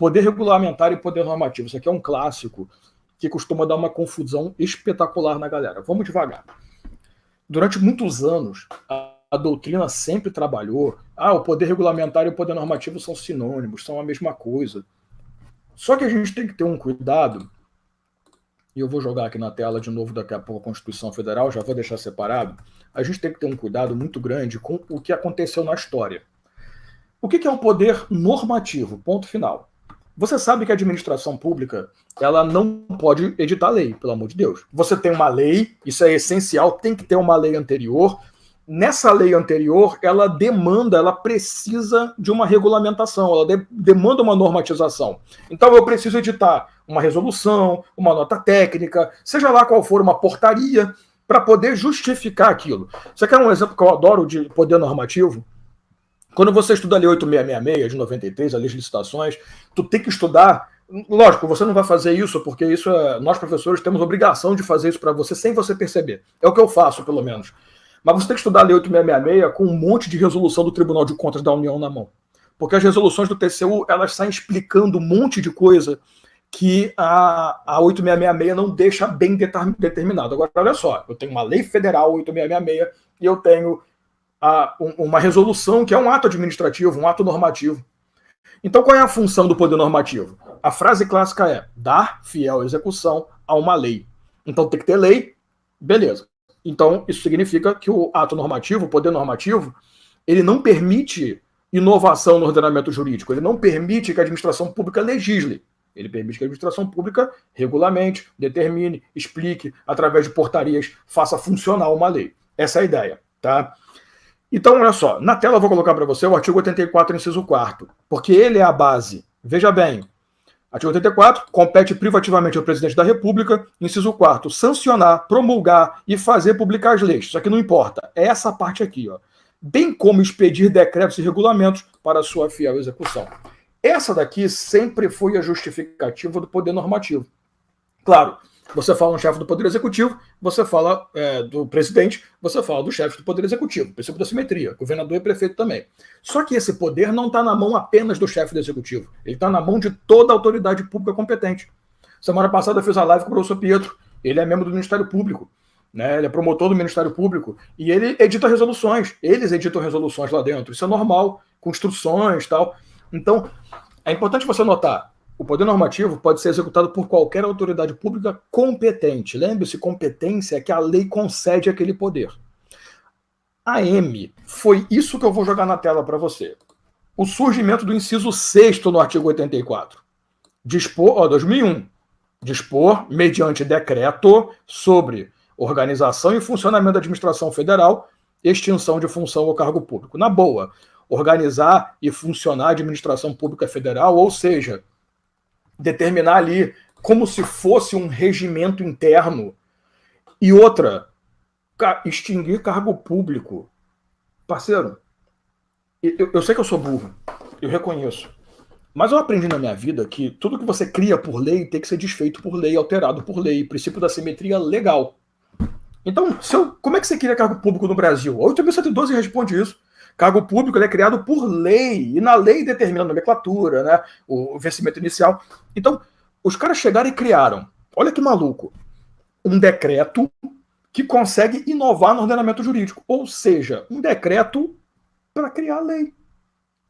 Poder regulamentar e poder normativo. Isso aqui é um clássico que costuma dar uma confusão espetacular na galera. Vamos devagar. Durante muitos anos, a doutrina sempre trabalhou, o poder regulamentar e o poder normativo são sinônimos, são a mesma coisa. Só que a gente tem que ter um cuidado, e eu vou jogar aqui na tela de novo daqui a pouco a Constituição Federal, já vou deixar separado. A gente tem que ter um cuidado muito grande com o que aconteceu na história. O que é o poder normativo? Ponto final. Você sabe que a administração pública, ela não pode editar lei, pelo amor de Deus. Você tem uma lei, isso é essencial, tem que ter uma lei anterior. Nessa lei anterior, ela precisa de uma regulamentação, ela demanda uma normatização. Então eu preciso editar uma resolução, uma nota técnica, seja lá qual for, uma portaria, para poder justificar aquilo. Você quer um exemplo que eu adoro de poder normativo? Quando você estuda a Lei 8666 de 93, a Lei de Licitações, tu tem que estudar. Lógico, você não vai fazer isso, porque nós professores temos obrigação de fazer isso para você sem você perceber. É o que eu faço, pelo menos. Mas você tem que estudar a Lei 8666 com um monte de resolução do Tribunal de Contas da União na mão. Porque as resoluções do TCU, elas saem explicando um monte de coisa que a 8666 não deixa bem determinado. Agora, olha só, eu tenho uma lei federal 8666 e eu tenho uma resolução que é um ato administrativo, um ato normativo. Então, qual é a função do poder normativo? A frase clássica é dar fiel execução a uma lei. Então, tem que ter lei, beleza. Então, isso significa que o ato normativo, o poder normativo, ele não permite inovação no ordenamento jurídico, ele não permite que a administração pública legisle. Ele permite que a administração pública regulamente, determine, explique, através de portarias, faça funcionar uma lei. Essa é a ideia, tá? Então, olha só, na tela eu vou colocar para você o artigo 84, inciso 4º, porque ele é a base. Veja bem, artigo 84, compete privativamente ao presidente da República, inciso 4º, sancionar, promulgar e fazer publicar as leis. Isso aqui não importa, é essa parte aqui, ó. Bem como expedir decretos e regulamentos para sua fiel execução. Essa daqui sempre foi a justificativa do poder normativo. Claro, você fala no chefe do Poder Executivo, você fala do presidente, você fala do chefe do Poder Executivo, princípio da simetria, governador e prefeito também. Só que esse poder não está na mão apenas do chefe do Executivo, ele está na mão de toda a autoridade pública competente. Semana passada eu fiz a live com o professor Pietro, ele é membro do Ministério Público, né? Ele é promotor do Ministério Público, e ele edita resoluções, eles editam resoluções lá dentro, isso é normal, com instruções e tal. Então, é importante você notar, o poder normativo pode ser executado por qualquer autoridade pública competente. Lembre-se, competência é que a lei concede aquele poder. A M, foi isso que eu vou jogar na tela para você. O surgimento do inciso 6º no artigo 84. 2001. Dispor, mediante decreto, sobre organização e funcionamento da administração federal, extinção de função ou cargo público. Na boa, organizar e funcionar a administração pública federal, ou seja, determinar ali como se fosse um regimento interno. E outra, extinguir cargo público. Parceiro, eu sei que eu sou burro, eu reconheço. Mas eu aprendi na minha vida que tudo que você cria por lei tem que ser desfeito por lei, alterado por lei. Princípio da simetria legal. Então, como é que você cria cargo público no Brasil? A 8.112 responde isso. Cargo público ele é criado por lei, e na lei determina a nomenclatura, né, o vencimento inicial. Então, os caras chegaram e criaram, olha que maluco, um decreto que consegue inovar no ordenamento jurídico. Ou seja, um decreto para criar lei.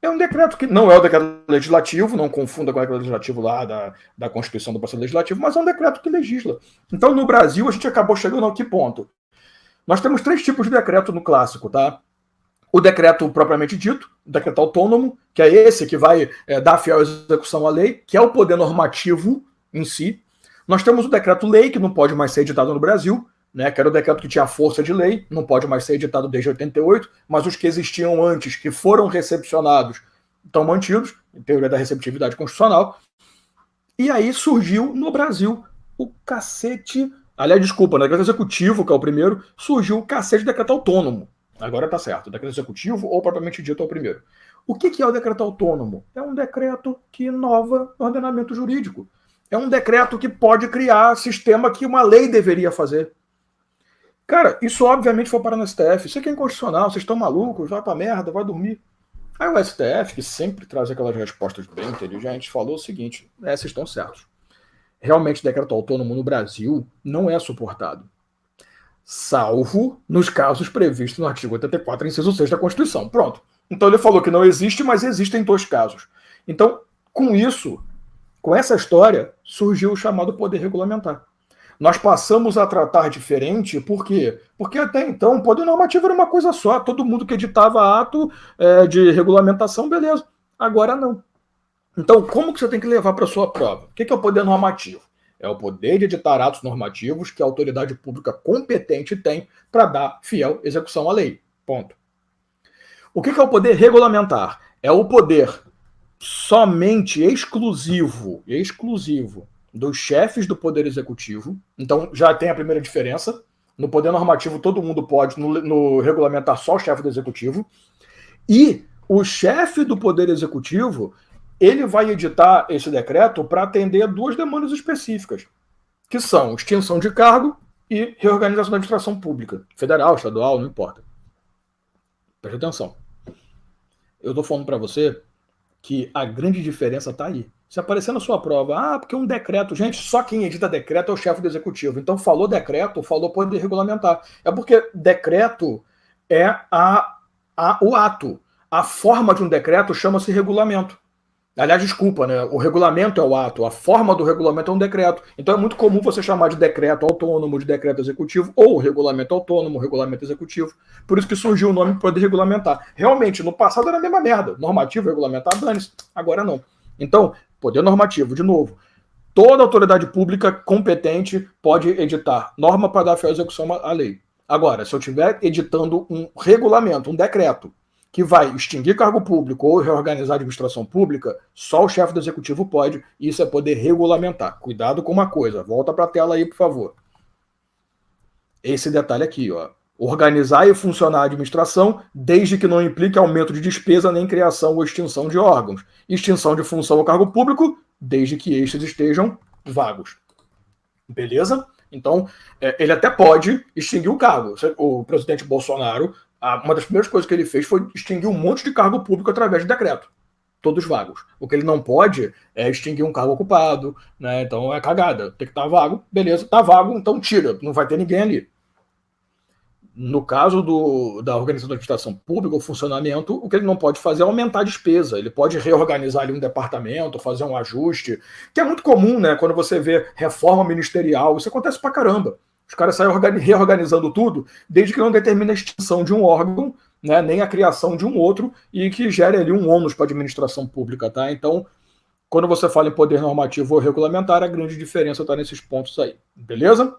É um decreto que não é o decreto legislativo, não confunda com o decreto legislativo lá da Constituição do processo legislativo, mas é um decreto que legisla. Então, no Brasil, a gente acabou chegando a que ponto? Nós temos 3 tipos de decreto no clássico, tá? O decreto propriamente dito, o decreto autônomo, que é esse que vai dar fiel execução à lei, que é o poder normativo em si. Nós temos o decreto-lei, que não pode mais ser editado no Brasil, né, que era o decreto que tinha força de lei, não pode mais ser editado desde 88, mas os que existiam antes, que foram recepcionados, estão mantidos, em teoria da receptividade constitucional. E aí surgiu no Brasil o cacete... Aliás, desculpa, no decreto executivo, que é o primeiro, surgiu o cacete de decreto autônomo. Agora tá certo, decreto executivo ou propriamente dito é o primeiro. O que é o decreto autônomo? É um decreto que inova o ordenamento jurídico. É um decreto que pode criar sistema que uma lei deveria fazer. Cara, isso obviamente foi parar no STF. Isso aqui é inconstitucional, vocês estão malucos, vai pra merda, vai dormir. Aí o STF, que sempre traz aquelas respostas bem inteligentes, falou o seguinte: essas estão certos. Realmente, decreto autônomo no Brasil não é suportado, salvo nos casos previstos no artigo 84, inciso 6 da Constituição. Pronto. Então ele falou que não existe, mas existe em dois casos. Então, com isso, com essa história, surgiu o chamado poder regulamentar. Nós passamos a tratar diferente, por quê? Porque até então o poder normativo era uma coisa só, todo mundo que editava ato de regulamentação, beleza. Agora não. Então, como que você tem que levar para a sua prova? O que é o poder normativo? É o poder de editar atos normativos que a autoridade pública competente tem para dar fiel execução à lei. Ponto. O que é o poder regulamentar? É o poder somente exclusivo dos chefes do Poder Executivo. Então, já tem a primeira diferença. No Poder Normativo, todo mundo pode, no regulamentar, só o chefe do Executivo. E o chefe do Poder Executivo, ele vai editar esse decreto para atender a duas demandas específicas, que são extinção de cargo e reorganização da administração pública, federal, estadual, não importa. Preste atenção. Eu estou falando para você que a grande diferença está aí. Se aparecer na sua prova, porque um decreto, gente, só quem edita decreto é o chefe do executivo. Então falou decreto, falou poder regulamentar. É porque decreto é o ato. A forma de um decreto chama-se regulamento. Aliás, desculpa, né? O regulamento é o ato, a forma do regulamento é um decreto. Então é muito comum você chamar de decreto autônomo, de decreto executivo, ou regulamento autônomo, regulamento executivo. Por isso que surgiu o nome poder regulamentar. Realmente, no passado era a mesma merda. Normativo, regulamentar, dane-se. Agora não. Então, poder normativo, de novo. Toda autoridade pública competente pode editar norma para dar fiel execução à lei. Agora, se eu estiver editando um regulamento, um decreto, que vai extinguir cargo público ou reorganizar a administração pública, só o chefe do executivo pode, e isso é poder regulamentar. Cuidado com uma coisa, volta para a tela aí, por favor. Esse detalhe aqui, ó. Organizar e funcionar a administração, desde que não implique aumento de despesa nem criação ou extinção de órgãos. Extinção de função ou cargo público, desde que estes estejam vagos. Beleza? Então, ele até pode extinguir o cargo. O presidente Bolsonaro, uma das primeiras coisas que ele fez foi extinguir um monte de cargo público através de decreto. Todos vagos. O que ele não pode é extinguir um cargo ocupado, né? Então é cagada. Tem que estar vago, beleza, tá vago, então tira, não vai ter ninguém ali. No caso da organização da administração pública, o funcionamento, o que ele não pode fazer é aumentar a despesa. Ele pode reorganizar ali um departamento, fazer um ajuste, que é muito comum, né? Quando você vê reforma ministerial, isso acontece pra caramba. Os caras saem reorganizando tudo, desde que não determine a extinção de um órgão, né, nem a criação de um outro, e que gere ali um ônus para a administração pública, tá? Então, quando você fala em poder normativo ou regulamentar, a grande diferença está nesses pontos aí, beleza?